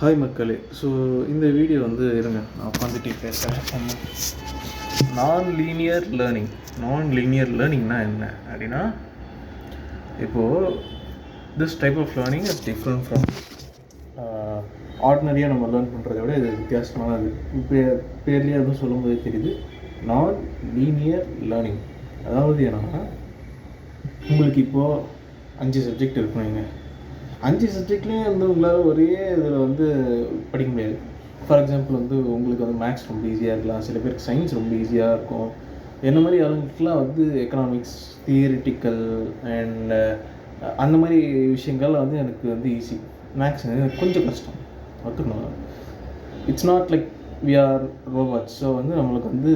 Hi மக்களே. So இந்த video வந்து இருங்க நான் உட்காந்துட்டு பேசுகிறேன். நான் லீனியர் லேர்னிங்னா என்ன அப்படின்னா, இப்போது this type of learning is different from ஆர்டினரியாக நம்ம லேர்ன் பண்ணுறத விட இது வித்தியாசமானது. இப்போ பேர்லேயே அதுவும் சொல்லும்போதே தெரியுது, நான் லீனியர் லேர்னிங். அதாவது என்னன்னா, உங்களுக்கு இப்போது 5 சப்ஜெக்ட் இருக்கணுங்க. 5 சப்ஜெக்ட்லேயும் வந்து உங்களால் ஒரே இதில் வந்து படிக்க முடியாது. ஃபார் எக்ஸாம்பிள் வந்து உங்களுக்கு வந்து மேக்ஸ் ரொம்ப ஈஸியாக இருக்கலாம், சில பேருக்கு சயின்ஸ் ரொம்ப ஈஸியாக இருக்கும். என்ன மாதிரி ஆளுங்களுக்குலாம் வந்து எக்கனாமிக்ஸ், தியரிட்டிக்கல் அண்ட் அந்த மாதிரி விஷயங்கள் வந்து எனக்கு வந்து ஈஸி. மேக்ஸ் எனக்கு கொஞ்சம் கஷ்டம் ஒத்துக்கணும். It's not like we are robots. So வந்து நம்மளுக்கு வந்து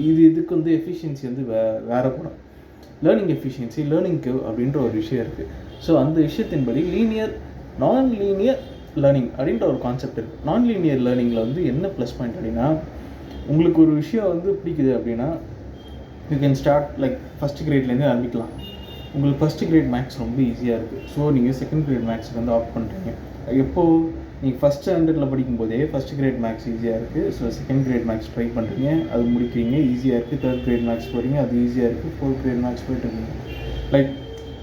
இதுக்கு வந்து எஃபிஷியன்சி வந்து வேறுபடும். லேர்னிங் எஃபிஷியன்சி, லேர்னிங் கர்வ் அப்படின்ற ஒரு விஷயம் இருக்குது. ஸோ அந்த விஷயத்தின்படி நான் லீனியர் லேர்னிங் அப்படின்ற ஒரு கான்செப்ட் இருக்குது. நான் லீனியர் லேர்னிங்கில் வந்து என்ன ப்ளஸ் பாயிண்ட் அப்படின்னா, உங்களுக்கு ஒரு விஷயம் வந்து பிடிக்குது அப்படின்னா you can start like first கிரேட்லேருந்து ஆரம்பிக்கலாம். உங்களுக்கு ஃபஸ்ட் கிரேட் மேக்ஸ் ரொம்ப ஈஸியாக இருக்குது. ஸோ நீங்கள் செகண்ட் கிரேட் மேக்ஸுக்கு வந்து ஆப்ட் பண்ணுறீங்க. எப்போது நீங்கள் ஃபஸ்ட் ஸ்டாண்டர்டில் படிக்கும்போதே ஃபஸ்ட் கிரேட் மேக்ஸ் ஈஸியாக இருக்குது. So second grade marks try பண்ணுறீங்க, அது முடிக்கிறீங்க, ஈஸியாக இருக்குது. தேர்ட் கிரேட் மேக்ஸ் போகிறீங்க, அது ஈஸியாக இருக்குது. ஃபோர்த் கிரேட் மேக்ஸ் போய்ட்டுருக்கீங்க.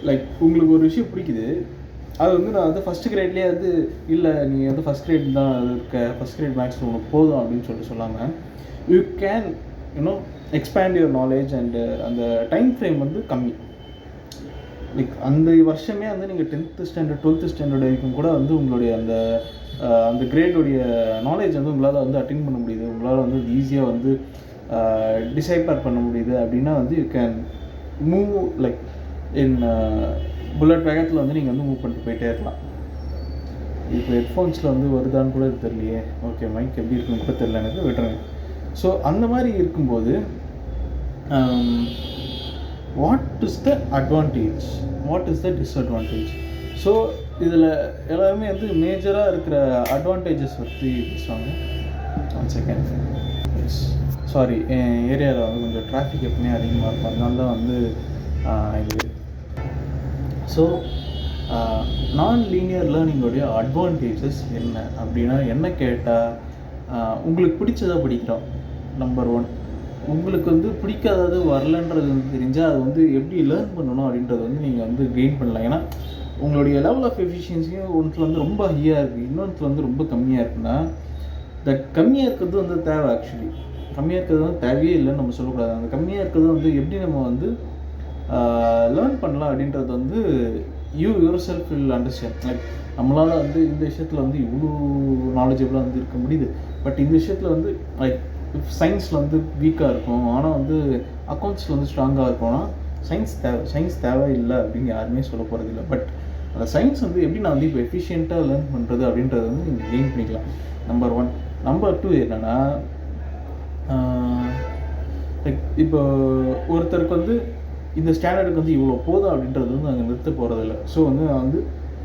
லைக் உங்களுக்கு ஒரு விஷயம் பிடிக்குது, அது வந்து நான் வந்து ஃபஸ்ட் கிரேட்லேயே வந்து இல்லை நீ வந்து ஃபஸ்ட் கிரேட் தான் இருக்க, ஃபஸ்ட் கிரேட் மேக்ஸ் உங்களுக்கு போதும் அப்படின்னு சொல்லிட்டு சொல்லாமல் you can expand your knowledge and அந்த டைம் ஃப்ரேம் வந்து கம்மி. லைக் அந்த வருஷமே வந்து நீங்கள் 10th ஸ்டாண்டர்ட் 12th ஸ்டாண்டர்ட் வரைக்கும் கூட வந்து உங்களுடைய அந்த கிரேடுடைய நாலேஜ் வந்து உங்களால் வந்து அட்டெண்ட் பண்ண முடியுது, உங்களால் வந்து ஈஸியாக வந்து டிசைபர் பண்ண முடியுது. அப்படின்னா வந்து you can move like in bullet வேகத்தில் வந்து நீங்கள் வந்து மூவ் பண்ணிட்டு போயிட்டே இருக்கலாம். இப்போ ஹெட்ஃபோன்ஸில் வந்து வருதான்னு கூட தெரியலையே. ஓகே, மைக் எப்படி இருக்குன்னு கூட தெரியல, எனக்கு விட்டுருங்க. ஸோ அந்த மாதிரி இருக்கும்போது what is the advantage, what is the disadvantage? So இதில் எல்லாருமே வந்து மேஜராக இருக்கிற அட்வான்டேஜஸ் பற்றி பேசுவாங்க. 1 செகண்ட். சாரி, என் ஏரியாவில் வந்து கொஞ்சம் டிராஃபிக் எப்பவுமே அதிகமாக இருக்கும், அதனால தான் வந்து இது. ஸோ நான் லீனியர் லேர்னிங்கோடைய அட்வான்டேஜஸ் என்ன அப்படின்னா, என்ன கேட்டால் உங்களுக்கு பிடிச்சதாக படிக்கிறோம். நம்பர் 1, உங்களுக்கு வந்து பிடிக்காதது வரலன்றது வந்து தெரிஞ்சால் அது வந்து எப்படி லேர்ன் பண்ணணும் அப்படின்றது வந்து நீங்கள் வந்து கெயின் பண்ணலாம். ஏன்னா உங்களுடைய லெவல் ஆஃப் எஃபிஷியன்சியும் ஒன்றில் வந்து ரொம்ப ஹையாக இருக்குது, இன்னொன்றில் வந்து ரொம்ப கம்மியாக இருக்குன்னா, தட் கம்மியாக இருக்கிறது வந்து தேவை. ஆக்சுவலி கம்மியாக இருக்கிறது வந்து தேவையே இல்லைன்னு நம்ம சொல்லக்கூடாது. அந்த கம்மியாக இருக்கிறது வந்து எப்படி நம்ம வந்து லேர்ன் பண்ணலாம் அப்படின்றது வந்து your self will understand. Like நம்மளால் வந்து இந்த விஷயத்தில் வந்து இவ்வளோ நாலேஜபிளாக வந்து இருக்க முடியுது, பட் இந்த விஷயத்தில் வந்து லைக் சயின்ஸில் வந்து வீக்காக இருக்கும், ஆனால் வந்து அக்கௌண்ட்ஸில் வந்து ஸ்ட்ராங்காக இருக்கும்னா சயின்ஸ் தேவை இல்லை அப்படின்னு யாருமே சொல்ல போகிறது இல்லை. பட் அந்த சயின்ஸ் வந்து எப்படி நான் வந்து இப்போ எஃபிஷியண்ட்டாக லேர்ன் பண்ணுறது அப்படின்றத வந்து நீங்கள் கெயின் பண்ணிக்கலாம். நம்பர் 1. நம்பர் 2 என்னென்னா, லைக் இப்போ ஒருத்தருக்கு வந்து இந்த ஸ்டாண்டர்டுக்கு வந்து இவ்வளோ போதும் அப்படின்றது வந்து நாங்கள் நிறுத்த போகிறதில்ல. ஸோ வந்து நான் வந்து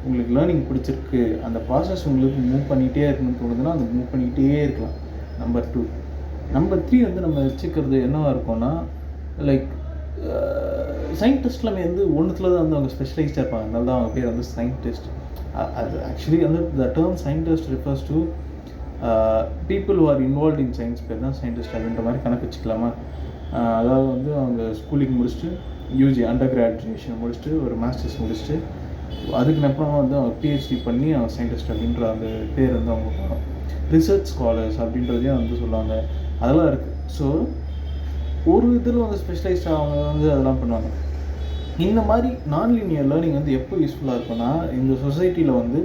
உங்களுக்கு லேர்னிங் பிடிச்சிருக்கு, அந்த ப்ராசஸ் உங்களுக்கு மூவ் பண்ணிகிட்டே இருக்கணும்னு தோணுதுன்னா அது மூவ் பண்ணிக்கிட்டே இருக்கலாம். நம்பர் 2. நம்பர் 3 வந்து நம்ம வச்சுக்கிறது என்னவாக இருக்கும்னா, லைக் சயின்டிஸ்ட்லாம் வந்து ஒன்றுத்தில் தான் வந்து அவங்க ஸ்பெஷலைஸ்டாக இருப்பாங்க, அதனால தான் அவங்க பேர் வந்து சயின்டிஸ்ட். அது ஆக்சுவலி வந்து the term scientist refers to people who are involve in science பேர் தான் சயின்டிஸ்ட் அப்படின்ற மாதிரி கணக்கு வச்சுக்கலாமா. அதாவது வந்து அவங்க ஸ்கூலிங் முடிச்சுட்டு யூஜி அண்டர் கிராஜுவேஷன் முடிச்சுட்டு ஒரு மாஸ்டர்ஸ் முடிச்சுட்டு அதுக்கப்புறமா வந்து அவங்க பிஹெச்டி பண்ணி அவங்க சயின்டிஸ்ட் அப்படின்ற அந்த பேர் வந்து அவங்க வரும். ரிசர்ச் ஸ்காலர்ஸ் அப்படின்றதையும் வந்து சொல்லுவாங்க, அதெல்லாம் இருக்குது. ஸோ ஒரு இதில் வந்து ஸ்பெஷலைஸ்டாக அவங்க வந்து அதெல்லாம் பண்ணுவாங்க. இந்த மாதிரி நான் லீனியர் லேர்னிங் வந்து எப்போ யூஸ்ஃபுல்லாக இருக்குன்னா, இந்த சொசைட்டியில் வந்து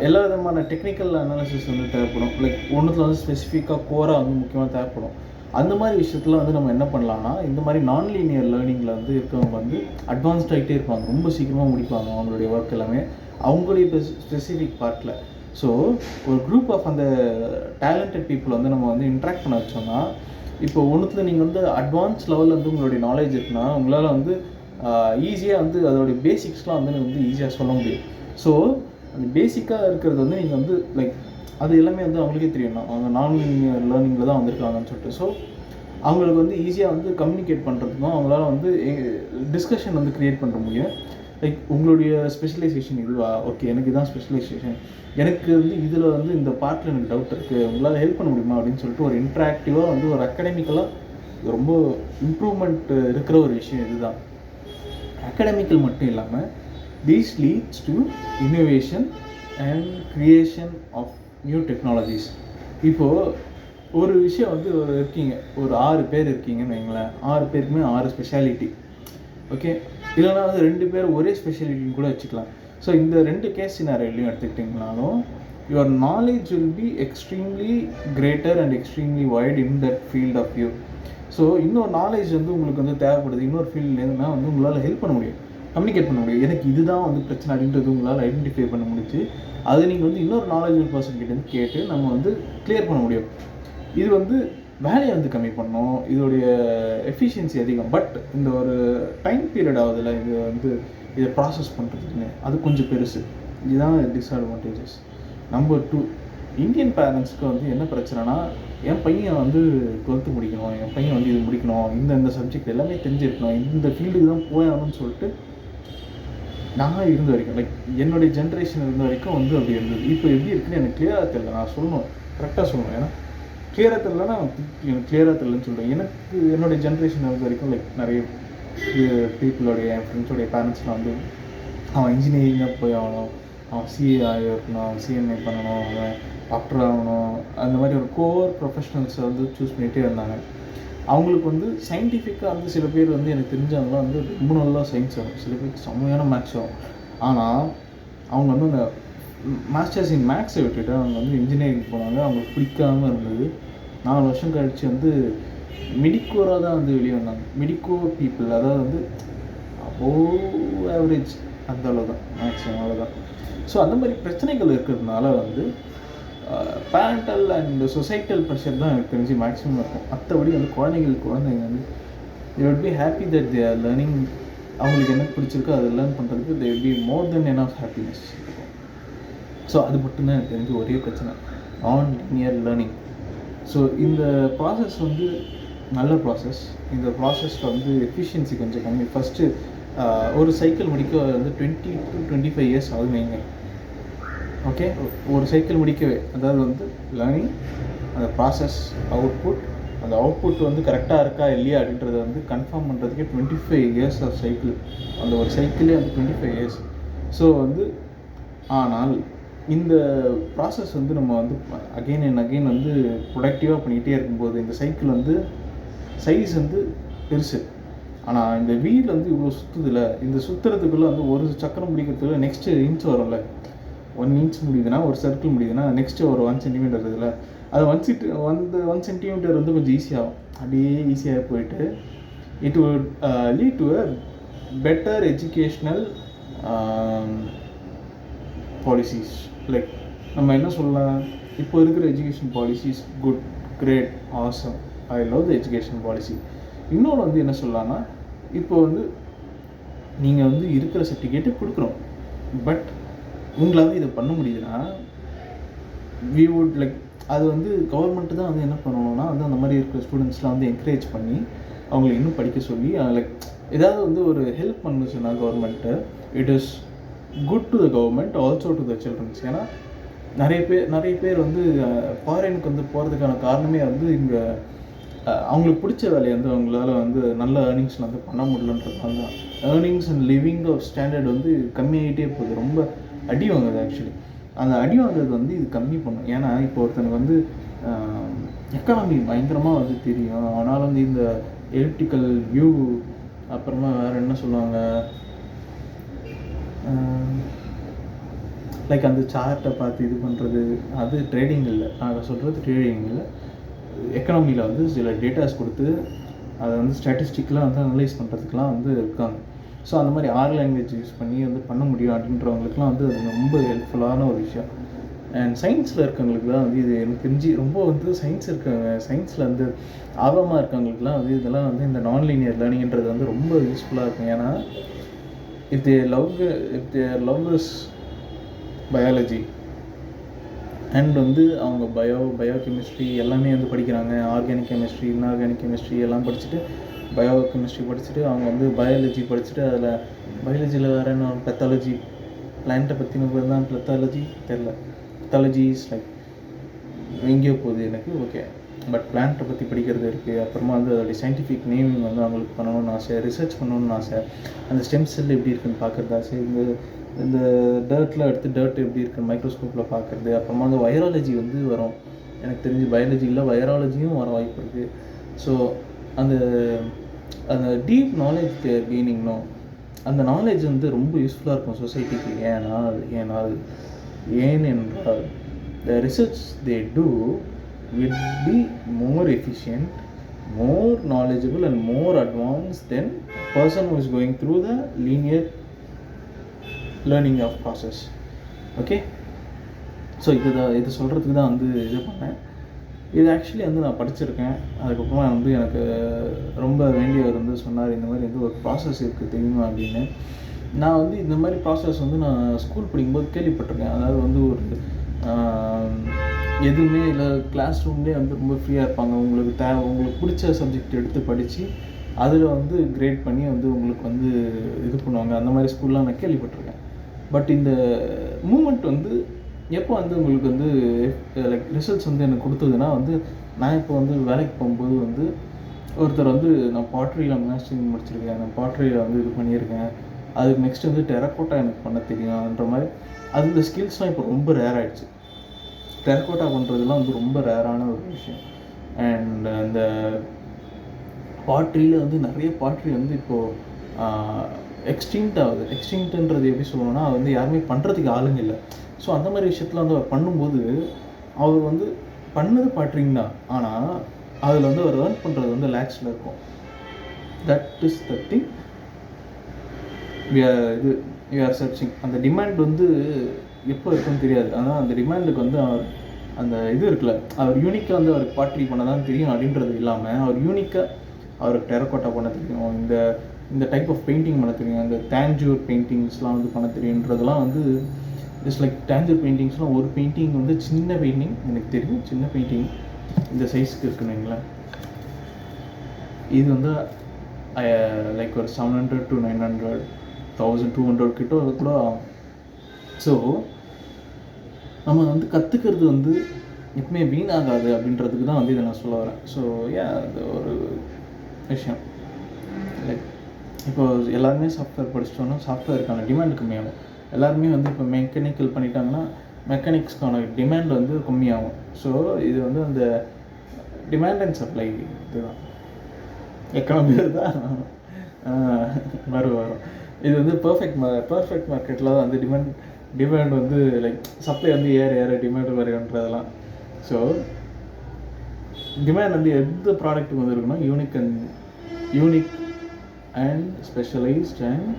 எல்லா விதமான டெக்னிக்கல் அனாலிசிஸ் வந்து தேவைப்படும். லைக் ஒன்றுத்தில் வந்து ஸ்பெசிஃபிக்காக கோராக வந்து முக்கியமாக தேவைப்படும். அந்த மாதிரி விஷயத்தில் வந்து நம்ம என்ன பண்ணலான்னா, இந்த மாதிரி நான் லீனியர் லேர்னிங்கில் வந்து இருக்கவங்க வந்து அட்வான்ஸ்ட் ஆகிட்டே இருப்பாங்க, ரொம்ப சீக்கிரமாக முடிப்பாங்க அவங்களுடைய ஒர்க் எல்லாமே அவங்களுடைய ஸ்பெசிஃபிக் பார்ட்டில். ஸோ ஒரு குரூப் ஆஃப் அந்த டேலண்டட் பீப்புளை வந்து நம்ம வந்து இன்ட்ராக்ட் பண்ண வச்சோம்னா, இப்போ ஒன்றுத்தில் நீங்கள் வந்து அட்வான்ஸ் லெவலில் வந்து உங்களுடைய நாலேஜ் இருக்குன்னா உங்களால் வந்து ஈஸியாக வந்து அதோடைய பேசிக்ஸ்லாம் வந்து ஈஸியாக சொல்ல முடியும். ஸோ அந்த பேசிக்காக இருக்கிறது வந்து நீங்கள் வந்து லைக் அது எல்லாமே வந்து அவங்களுக்கே தெரியும், அவங்க நான் லீனியர் லேர்னிங்கில் தான் வந்திருக்காங்கன்னு சொல்லிட்டு. ஸோ அவங்களுக்கு வந்து ஈஸியாக வந்து கம்யூனிகேட் பண்ணுறதுக்கும் அவங்களால வந்து டிஸ்கஷன் வந்து க்ரியேட் பண்ண முடியும். லைக் உங்களுடைய ஸ்பெஷலைசேஷன் இதுவா, ஓகே எனக்கு இதான் ஸ்பெஷலைசேஷன், எனக்கு வந்து இதில் வந்து இந்த பார்ட்டில் எனக்கு டவுட் இருக்குது, உங்களால் ஹெல்ப் பண்ண முடியுமா அப்படின்னு சொல்லிட்டு ஒரு இன்ட்ராக்டிவாக வந்து ஒரு அகாடமிக்கலாக ரொம்ப இம்ப்ரூவ்மெண்ட் இருக்கிற ஒரு விஷயம் இதுதான். அகாடமிக்கல் மட்டும் இல்லாமல் these leads to innovation and creation of new technologies. இப்போது ஒரு விஷயம் வந்து ஒரு இருக்கீங்க, ஒரு 6 பேர் இருக்கீங்கன்னு வைங்களேன், 6 பேருக்குமே 6 ஸ்பெஷாலிட்டி, ஓகே, இல்லைனா வந்து 2 பேர் ஒரே ஸ்பெஷாலிட்டின்னு கூட வச்சுக்கலாம். ஸோ இந்த 2 கேஸ் சினாரியோலையும் எடுத்துக்கிட்டிங்கனாலும் your knowledge will be extremely greater and extremely wide in that field of view. So இன்னொரு நாலேஜ் வந்து உங்களுக்கு வந்து தேவைப்படுது, இன்னொரு ஃபீல்ட்லேருந்துனா வந்து உங்களால் ஹெல்ப் பண்ண முடியும், கம்யூனிகேட் பண்ண முடியும். எனக்கு இதுதான் வந்து பிரச்சனை அப்படின்றது உங்களால் ஐடென்டிஃபை பண்ண முடிச்சு அதை நீங்கள் வந்து இன்னொரு நாலேஜபிள் பர்சன் கிட்டேருந்து கேட்டு நம்ம வந்து கிளியர் பண்ண முடியும். இது வந்து வேலையை வந்து கம்மி பண்ணோம், இதோடைய எஃபிஷியன்சி அதிகம். பட் இந்த ஒரு டைம் பீரியட் ஆகுதுல்ல, இது வந்து இதை ப்ராசஸ் பண்ணுறதுக்குன்னு அது கொஞ்சம் பெருசு. இதுதான் டிஸ்அட்வான்டேஜஸ். நம்பர் 2, இந்தியன் பேரண்ட்ஸ்க்கு வந்து என்ன பிரச்சனைனா, என் பையன் வந்து 12th முடிக்கணும், என் பையன் வந்து இது முடிக்கணும், இந்த சப்ஜெக்ட் எல்லாமே தெரிஞ்சிருக்கணும், இந்த ஃபீல்டுக்கு தான் போயாகணும்னு சொல்லிட்டு நான் இருந்த வரைக்கும், லைக் என்னுடைய ஜென்ரேஷன் இருந்த வரைக்கும் வந்து அப்படி இருந்தது. இப்போ எப்படி இருக்குன்னு எனக்கு கிளியராக தெரியல, நான் சொல்லணும், கரெக்டாக சொல்லணும். ஏன்னா கிளியராக தெரியலன்னா எனக்கு கிளியராக தெரியலன்னு சொல்கிறேன். எனக்கு என்னுடைய ஜென்ரேஷன் இருந்த வரைக்கும் லைக் நிறைய பீப்புளோடைய, என் ஃப்ரெண்ட்ஸோடைய பேரண்ட்ஸ்லாம் வந்து அவன் இன்ஜினியரிங்காக போய் ஆகணும், அவன் சிஏ ஆகிருக்கணும், அவன் சிஎம்ஏ பண்ணணும், அவன் டாக்டர் ஆகணும், அந்த மாதிரி ஒரு கோர் ப்ரொஃபஷனல்ஸை வந்து சூஸ் பண்ணிகிட்டே இருந்தாங்க. அவங்களுக்கு வந்து சயின்டிஃபிக்காக வந்து சில பேர் வந்து எனக்கு தெரிஞ்சவங்களாம் வந்து ரொம்ப நல்லா சயின்ஸ் ஆகும், சில பேருக்கு செம்மையான மேக்ஸ் ஆகும். ஆனால் அவங்க வந்து அந்த மாஸ்டர்ஸ் இன் மேக்ஸை விட்டுட்டு அவங்க வந்து இன்ஜினியரிங் போனாங்க, அவங்களுக்கு பிடிக்காமல் இருந்தது. 4 வருஷம் கழித்து வந்து மெடிக்கோராக தான் வந்து வெளியே வந்தாங்க. மெடிக்கோ பீப்புள், அதாவது வந்து அபோவ் ஆவரேஜ், அந்த அளவு தான் மேக்ஸிமம், அவ்வளோதான். ஸோ அந்த மாதிரி பிரச்சனைகள் இருக்கிறதுனால வந்து பேரண்டல் அண்ட் சொசைட்டல் ப்ரெஷர் தான் எனக்கு தெரிஞ்சு மேக்ஸிமம் இருக்கும். மற்றபடி வந்து குழந்தைங்க வந்து they would be happy that they are learning. அவங்களுக்கு என்ன பிடிச்சிருக்கோ அதை லேர்ன் பண்ணுறதுக்கு they will be more then enough happiness. So அது மட்டும்தான் எனக்கு தெரிஞ்சு ஒரே பிரச்சனை, நான் லீனியர் லேர்னிங். ஸோ இந்த ப்ராசஸ் வந்து நல்ல ப்ராசஸ். இந்த ப்ராசஸில் வந்து எஃபிஷியன்சி கொஞ்சம் கம்மி. ஃபஸ்ட்டு ஒரு சைக்கிள் முடிக்க வந்து 20 to 25 இயர்ஸ் ஆகுது வைங்க, ஓகே. ஒரு சைக்கிள் முடிக்கவே, அதாவது வந்து லேர்னிங், அந்த ப்ராசஸ், அவுட்புட், அந்த அவுட்புட் வந்து கரெக்டாக இருக்கா இல்லையா அப்படின்றத வந்து கன்ஃபார்ம் பண்ணுறதுக்கே 25 இயர்ஸ் ஆஃப் சைக்கிள். அந்த ஒரு சைக்கிளே வந்து 25 இயர்ஸ். ஸோ வந்து ஆனால் இந்த ப்ராசஸ் வந்து நம்ம வந்து அகெயின் அண்ட் அகெயின் வந்து ப்ரொடக்டிவாக பண்ணிகிட்டே இருக்கும்போது இந்த சைக்கிள் வந்து சைஸ் வந்து பெருசு. ஆனால் இந்த வீல் வந்து இவ்வளோ சுற்றுதில்ல, இந்த சுற்றுறதுக்குள்ளே வந்து ஒரு சக்கரம் முடிக்கிறதுக்குள்ள நெக்ஸ்ட்டு இன்ச் வரும்ல, 1 inch முடியுதுன்னா, ஒரு சர்க்கிள் முடியுதுன்னா நெக்ஸ்ட்டு ஒரு 1 centimeter இதில் அது 1 centimeter வந்து கொஞ்சம் ஈஸியாகும். அப்படியே ஈஸியாக போயிட்டு it would lead to a better educational policies. Like நம்ம என்ன சொல்லலாம், இப்போ இருக்கிற education policies good, great, awesome, I love the education policy. இன்னொன்று வந்து என்ன சொல்லலாம்னா, இப்போ வந்து நீங்கள் வந்து இருக்கிற சர்டிஃபிகேட்டு கொடுக்குறோம், பட் உங்களால் இதை பண்ண முடியுதுன்னா வி வுட் லைக், அது வந்து கவர்மெண்ட்டு தான் வந்து என்ன பண்ணணும்னா வந்து அந்த மாதிரி இருக்கிற ஸ்டூடெண்ட்ஸ்லாம் வந்து என்கரேஜ் பண்ணி அவங்களை இன்னும் படிக்க சொல்லி லைக் ஏதாவது வந்து ஒரு ஹெல்ப் பண்ணுச்சுன்னா government, it is good to the government, also to the childrens. ஏன்னா நிறைய பேர் வந்து ஃபாரினுக்கு வந்து போகிறதுக்கான காரணமே வந்து இங்கே அவங்களுக்கு பிடிச்ச வேலையை வந்து அவங்களால வந்து நல்ல ஏர்னிங்ஸில் வந்து பண்ண முடியலன்றதுனால தான். Earnings and living of standard வந்து கம்மியாகிட்டே போகுது, ரொம்ப அடி வாங்குது. ஆக்சுவலி அந்த அடி வாங்குறது வந்து இது கம்மி பண்ணும். ஏன்னா இப்போ ஒருத்தனுக்கு வந்து எக்கானமி பயங்கரமாக வந்து தெரியும், ஆனால் வந்து இந்த எலிப்டிக்கல் வியூ, அப்புறமா வேறு என்ன சொல்லுவாங்க, லைக் அந்த சார்ட்டை பார்த்து இது பண்ணுறது, அது ட்ரேடிங் இல்லை. நாங்கள் சொல்கிறது ட்ரேடிங் இல்லை, எக்கனாமியில் வந்து சில டேட்டாஸ் கொடுத்து அதை வந்து ஸ்டாட்டிஸ்டிக்கெலாம் வந்து அனலைஸ் பண்ணுறதுக்கெலாம் வந்து இருக்காங்க. ஸோ அந்த மாதிரி லாங்குவேஜ் யூஸ் பண்ணி வந்து பண்ண முடியும் அப்படின்றவங்களுக்குலாம் வந்து அது ரொம்ப ஹெல்ப்ஃபுல்லான ஒரு விஷயம். அண்ட் சயின்ஸில் இருக்கவங்களுக்கு தான் வந்து இது எனக்கு தெரிஞ்சு ரொம்ப வந்து சயின்ஸில் வந்து ஆர்வமாக இருக்கவங்களுக்குலாம் வந்து இதெல்லாம் வந்து இந்த நான் லீனியர் லேர்னிங்கிறது வந்து ரொம்ப யூஸ்ஃபுல்லாக இருக்கும். ஏன்னா if there love this biology and வந்து அவங்க பயோ கெமிஸ்ட்ரி எல்லாமே வந்து படிக்கிறாங்க, ஆர்கானிக் கெமிஸ்ட்ரி, இன்ஆர்கானிக் கெமிஸ்ட்ரி எல்லாம் படிச்சுட்டு பயோ கெமிஸ்ட்ரி படிச்சுட்டு அவங்க வந்து பயாலஜி படிச்சுட்டு அதில் பயாலஜியில் வேறு என்ன பெத்தாலஜி பிளான்ட்டை பற்றின தான் பெத்தாலஜி தெரில. பெத்தாலஜி இஸ் லைக் எங்கேயோ போகுது எனக்கு, ஓகே. பட் பிளான்ட்டை பற்றி படிக்கிறது இருக்குது. அப்புறமா வந்து அதோடைய சயின்டிஃபிக் நேமிங் வந்து அவங்களுக்கு பண்ணணும்னு ஆசை, ரிசர்ச் பண்ணணும்னு ஆசை, அந்த ஸ்டெம் செல் எப்படி இருக்குன்னு பார்க்குறது ஆசை, இந்த டர்ட்டில் எடுத்து டர்ட் எப்படி இருக்குன்னு மைக்ரோஸ்கோப்பில் பார்க்குறது. அப்புறமா வந்து வைராலஜி வந்து வரும், எனக்கு தெரிஞ்சு பயாலஜியில் வைராலஜியும் வர வாய்ப்பு இருக்குது. ஸோ அந்த அந்த டீப் நாலேஜ் கெய்னிங்னோ, அந்த நாலேஜ் வந்து ரொம்ப யூஸ்ஃபுல்லாக இருக்கும் சொசைட்டிக்கு. ஏனென்றால் the research they do will be more efficient, more knowledgeable and more advanced than a person who is going through the linear learning of process. Okay, so இது சொல்கிறதுக்கு தான் வந்து இது பண்ணேன். இது ஆக்சுவலி வந்து நான் படிச்சிருக்கேன். அதுக்கப்புறமா வந்து எனக்கு ரொம்ப வேண்டியவர் வந்து சொன்னார், இந்த மாதிரி வந்து ஒரு ப்ராசஸ் இருக்குது தெரியுமா அப்படின்னு. நான் வந்து இந்த மாதிரி ப்ராசஸ் வந்து நான் ஸ்கூல் படிக்கும்போது கேள்விப்பட்டிருக்கேன். அதாவது வந்து ஒரு எதுவுமே இல்லை, கிளாஸ் ரூம்லேயே வந்து ரொம்ப ஃப்ரீயாக இருப்பாங்க. உங்களுக்கு பிடிச்ச சப்ஜெக்ட் எடுத்து படித்து அதில் வந்து கிரேட் பண்ணி வந்து உங்களுக்கு வந்து இது பண்ணுவாங்க. அந்த மாதிரி ஸ்கூல்லாம் நான் கேள்விப்பட்டிருக்கேன். பட் இந்த மூமெண்ட் வந்து எப்போ வந்து உங்களுக்கு வந்து லைக் ரிசல்ட்ஸ் வந்து எனக்கு கொடுத்ததுன்னா வந்து நான் இப்போ வந்து வேலைக்கு போகும்போது வந்து ஒருத்தர் வந்து நான் பாட்ரியில் மாஸ்டரிங் முடிச்சிருக்கேன், நான் பாட்ரியில் வந்து இது பண்ணியிருக்கேன், அதுக்கு நெக்ஸ்ட் வந்து டெரக்கோட்டா எனக்கு பண்ண தெரியும்ன்ற மாதிரி. அது இந்த ஸ்கில்ஸ்லாம் இப்போ ரொம்ப ரேர் ஆகிடுச்சு. டெரக்கோட்டா பண்ணுறதுலாம் வந்து ரொம்ப ரேரான ஒரு விஷயம். அண்ட் அந்த பாட்ரியில் வந்து நிறைய பாட்ரி வந்து இப்போது எக்ஸ்டிங்க்ட் ஆகுது. எக்ஸ்டிங்க்ட்ன்றது எப்படி சொல்லணும்னா அது வந்து யாருமே பண்ணுறதுக்கு ஆளுங்க இல்லை. ஸோ அந்த மாதிரி விஷயத்தில் வந்து அவர் பண்ணும்போது அவர் வந்து பண்ணது பாட்ரிங் தான், ஆனால் அதில் வந்து அவர் ஏர்ன் பண்ணுறது வந்து லேக்ஸில் இருக்கும். That is the thing we are searching. அந்த டிமாண்ட் வந்து எப்போ இருக்குன்னு தெரியாது, ஆனால் அந்த டிமாண்டுக்கு வந்து அவர் அந்த இது இருக்குல்ல, அவர் யூனிக்காக வந்து அவருக்கு பாட்ரி பண்ண தான் தெரியும் அப்படின்றது இல்லாமல் அவர் யூனிக்காக அவருக்கு டெரக்கோட்டா பண்ண தெரியும், இந்த டைப் ஆஃப் பெயிண்டிங் பண்ண தெரியும், இந்த தேஞ்சூர் பெயிண்டிங்ஸ்லாம் வந்து பண்ண தெரியுன்றதெல்லாம் வந்து ஜஸ்ட் லைக் தேஞ்சூர் பெயிண்டிங்ஸ்லாம் ஒரு பெயிண்டிங் வந்து சின்ன பெயிண்டிங் எனக்கு தெரியும், சின்ன பெயிண்டிங் இந்த சைஸ்க்கு இருக்குன்னு. இது வந்து லைக் ஒரு 700 to 900 1200 கிட்ட கூட ஆகும். ஸோ நம்ம வந்து கற்றுக்கிறது வந்து எப்பவுமே வீணாகாது அப்படின்றதுக்கு தான் வந்து இதை நான் சொல்ல வரேன். ஸோ அது ஒரு விஷயம். லைக் இப்போ எல்லாருமே சாஃப்ட்வேர் படிச்சிட்டோன்னா சாஃப்ட்வேருக்கான டிமாண்ட் கம்மியாகும். எல்லாருமே வந்து இப்போ மெக்கானிக்கல் பண்ணிட்டாங்கன்னா மெக்கானிக்ஸ்க்கான டிமாண்ட் வந்து கம்மியாகும். ஸோ இது வந்து அந்த டிமாண்ட் அண்ட் சப்ளை இதுதான், எக்கனாமி தான் வரும். இது வந்து பர்ஃபெக்ட் மார்க்கெட்டில் தான் வந்து டிமாண்ட் வந்து லைக் சப்ளை வந்து ஏற டிமாண்ட் வருன்றதெல்லாம். ஸோ டிமாண்ட் வந்து எந்த ப்ராடக்ட்டுக்கு வந்து இருக்குன்னா யூனிக் அண்ட் ஸ்பெஷலைஸ்ட் அண்ட்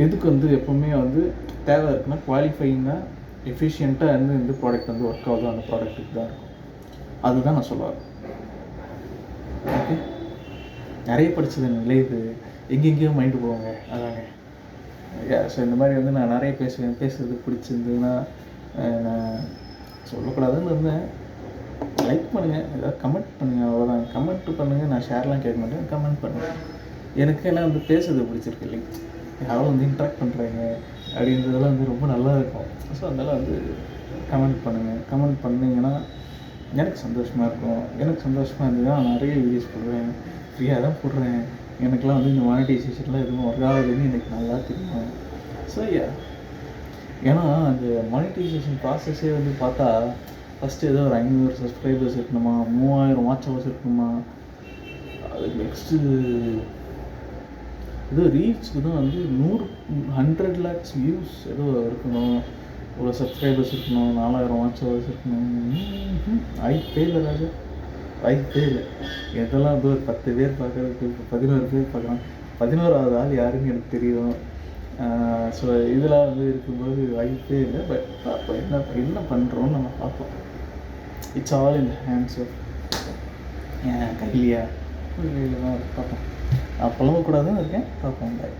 எதுக்கு வந்து எப்போவுமே வந்து தேவை இருக்குன்னா குவாலிஃபைங்காக எஃபிஷியண்ட்டாக இருந்து இந்த ப்ராடக்ட் வந்து ஒர்க் ஆகுதோ அந்த ப்ராடக்ட்டுக்கு தான் இருக்கும். அதுதான் நான் சொல்லுவேன். ஓகே, நிறைய படித்தது நிலையுது, எங்கெங்கேயோ மைண்டு போவாங்க, அதாங்க. ஸோ இந்த மாதிரி வந்து நான் நிறைய பேசுறது பிடிச்சிருந்ததுன்னா நான் சொல்லக்கூடாதுன்னு இருந்தேன். லைக் பண்ணுங்கள், ஏதாவது கமெண்ட் பண்ணுங்கள், அவ்வளோதான். கமெண்ட் பண்ணுங்கள், நான் ஷேர்லாம் கேட்க மாட்டேன், கமெண்ட் பண்ணுங்கள். எனக்கு என்ன வந்து பேசுறது பிடிச்சிருக்கு இல்லைங்க, யாரும் வந்து இன்ட்ராக்ட் பண்ணுறாங்க அப்படின்றதெல்லாம் வந்து ரொம்ப நல்லா இருக்கும். ஸோ அதனால் வந்து கமெண்ட் பண்ணுங்கள். கமெண்ட் பண்ணிங்கன்னா எனக்கு சந்தோஷமாக இருக்கும். எனக்கு சந்தோஷமாக இருந்ததுன்னா நிறைய வீடியோஸ் போடுவேன், ஃப்ரீயாக தான் போடுறேன். எனக்குலாம் வந்து இந்த மானிட்டைசேஷன்லாம் எதுவும் ஒர்க் ஆகுதுன்னு எனக்கு நல்லா தெரியும். ஸோ ஏன்னா அந்த மானிட்டைசேஷன் ப்ராசஸே வந்து பார்த்தா ஃபஸ்ட்டு ஏதோ ஒரு 500 சப்ஸ்கிரைபர்ஸ் இருக்கணுமா, 3000 வாட்ச் ஹவர்ஸ் இருக்கணுமா, அதுக்கு நெக்ஸ்ட்டு ஏதோ ரீல்ஸுக்கு தான் வந்து 100 lakhs வியூஸ் ஏதோ இருக்கணும், இவ்வளோ சப்ஸ்கிரைபர்ஸ் இருக்கணும், 4000 வாட்ச் ஹவர்ஸ் இருக்கணும். வாய்ப்பே இல்லை ராஜா, வாய்ப்பே இல்லை. இதெல்லாம் வந்து ஒரு 10 பேர் பார்க்குறதுக்கு இப்போ 11 பேர் பார்க்குறான். 11வது ஆள் யாருன்னு எனக்கு தெரியும். ஸோ இதெல்லாம் வந்து இருக்கும்போது வாய்ப்பே இல்லை. பட் பார்ப்போம், என்ன பண்ணுறோன்னு நம்ம பார்ப்போம். It's all in the hands of கைலியா கையில் தான் பார்ப்போம். நான் புலம்பக்கூடாதுன்னு இருக்கேன், பார்ப்போம். பாய்.